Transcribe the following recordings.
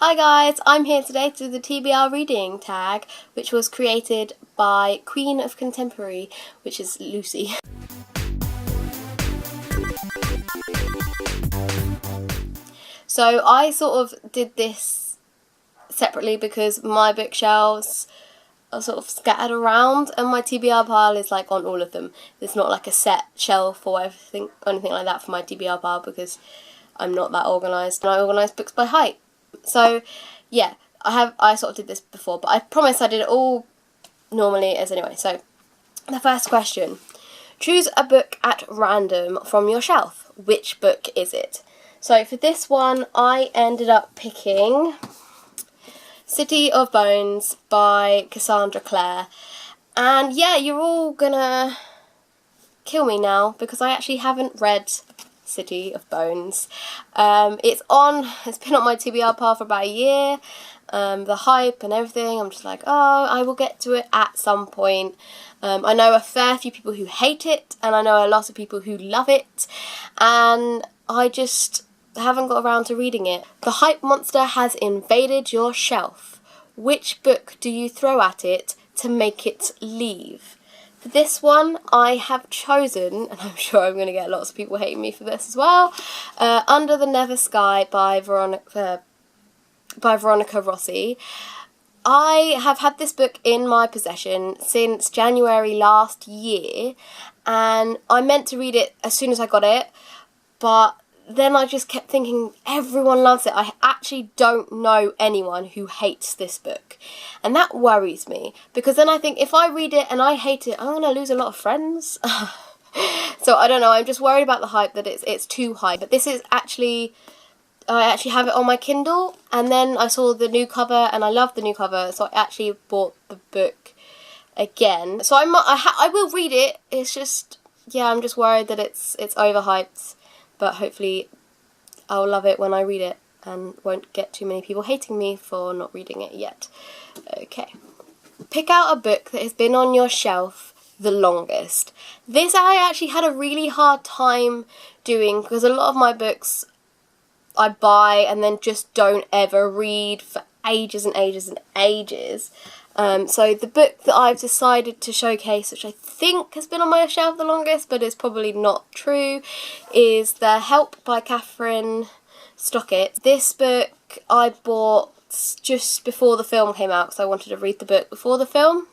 Hi guys, I'm here today to do the TBR reading tag, which was created by Queen of Contemporary, which is Lucy. So I sort of did this separately because my bookshelves are sort of scattered around and my TBR pile is like on all of them. It's not like a set shelf or everything, anything like that for my TBR pile because I'm not that organised. And I organise books by height. So yeah, I sort of did this before, but I promise I did it all normally as anyway. So the first question: choose a book at random from your shelf. Which book is it? So for this one I ended up picking City of Bones by Cassandra Clare. And yeah, you're all gonna kill me now because I actually haven't read City of Bones. It's been on my TBR pile for about a year. The hype and everything, I'm just like, oh, I will get to it at some point. I know a fair few people who hate it, and I know a lot of people who love it, and I just haven't got around to reading it. The hype monster has invaded your shelf. Which book do you throw at it to make it leave? For this one, I have chosen, and I'm sure I'm going to get lots of people hating me for this as well, Under the Never Sky by Veronica Rossi. I have had this book in my possession since January last year, and I meant to read it as soon as I got it, but then I just kept thinking, everyone loves it. I actually don't know anyone who hates this book. And that worries me, because then I think if I read it and I hate it, I'm going to lose a lot of friends. So I don't know, I'm just worried about the hype, that it's too high. But this is actually, I actually have it on my Kindle, and then I saw the new cover and I loved the new cover, so I actually bought the book again. So I will read it, it's just, yeah, I'm just worried that it's overhyped. But hopefully I'll love it when I read it and won't get too many people hating me for not reading it yet. Okay. Pick out a book that has been on your shelf the longest. This I actually had a really hard time doing because a lot of my books I buy and then just don't ever read for ages and ages and ages. So the book that I've decided to showcase, which I think has been on my shelf the longest, but it's probably not true, is The Help by Catherine Stockett. This book I bought just before the film came out because I wanted to read the book before the film.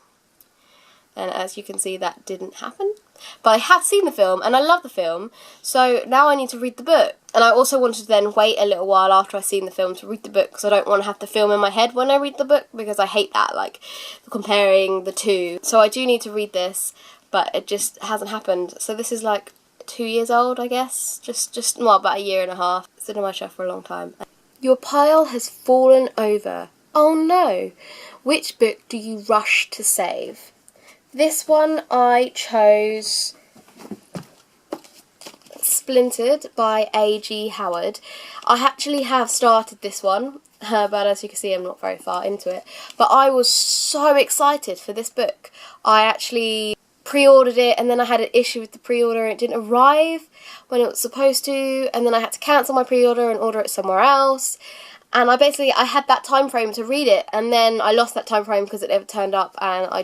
And as you can see, that didn't happen. But I have seen the film, and I love the film, so now I need to read the book. And I also wanted to then wait a little while after I've seen the film to read the book, because I don't want to have the film in my head when I read the book, because I hate that, like, comparing the two. So I do need to read this, but it just hasn't happened. So this is like 2 years old, I guess. Just well, about a year and a half. It's been on my shelf for a long time. Your pile has fallen over. Oh no! Which book do you rush to save? This one I chose Splintered by A.G. Howard. I actually have started this one, but as you can see I'm not very far into it. But I was so excited for this book. I actually pre-ordered it, and then I had an issue with the pre-order and it didn't arrive when it was supposed to, and then I had to cancel my pre-order and order it somewhere else. And I had that time frame to read it, and then I lost that time frame because it never turned up, and I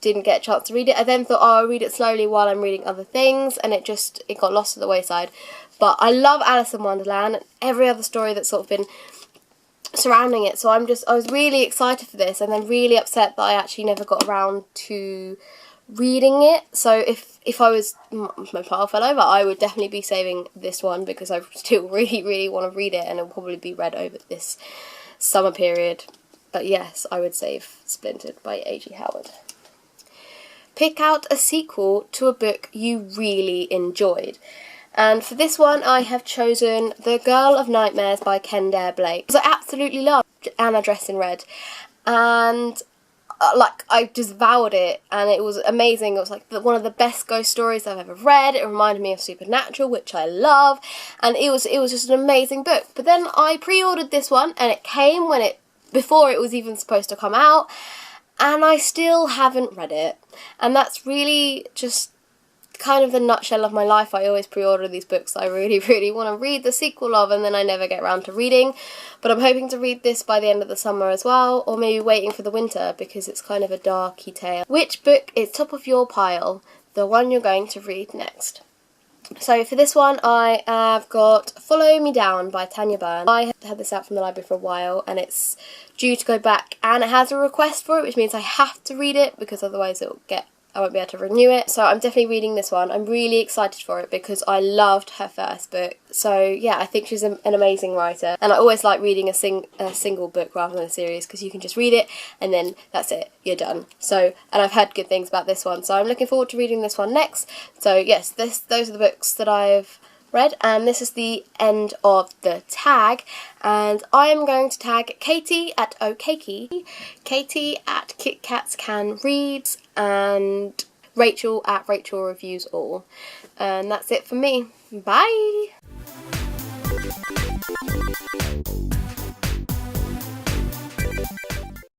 didn't get a chance to read it. I then thought, oh, I'll read it slowly while I'm reading other things, and it got lost to the wayside. But I love Alice in Wonderland and every other story that's sort of been surrounding it, so I was really excited for this, and then really upset that I actually never got around to reading it. So if my pile fell over, I would definitely be saving this one, because I still really, really want to read it, and it'll probably be read over this summer period. But yes, I would save Splintered by A.G. Howard. Pick out a sequel to a book you really enjoyed. And for this one I have chosen The Girl of Nightmares by Kendare Blake. Because I absolutely loved Anna Dressed in Red. And I just devoured it, and it was amazing. It was like one of the best ghost stories I've ever read. It reminded me of Supernatural, which I love. And it was just an amazing book. But then I pre-ordered this one, and it came before it was even supposed to come out. And I still haven't read it. And that's really just kind of the nutshell of my life. I always pre-order these books I really, really want to read the sequel of, and then I never get around to reading. But I'm hoping to read this by the end of the summer as well, or maybe waiting for the winter because it's kind of a darky tale. Which book is top of your pile, the one you're going to read next? So for this one, I have got Follow Me Down by Tanya Byrne. I had this out from the library for a while, and it's due to go back, and it has a request for it, which means I have to read it because otherwise I won't be able to renew it. So I'm definitely reading this one. I'm really excited for it because I loved her first book. So yeah, I think she's an amazing writer, and I always like reading a single book rather than a series because you can just read it and then that's it, you're done. So, and I've heard good things about this one, so I'm looking forward to reading this one next. So yes, those are the books that I've read, and this is the end of the tag, and I am going to tag Katie at Okeki, Katie at Kit Kats Can Reads, and Rachel at Rachel Reviews All. And that's it for me. Bye!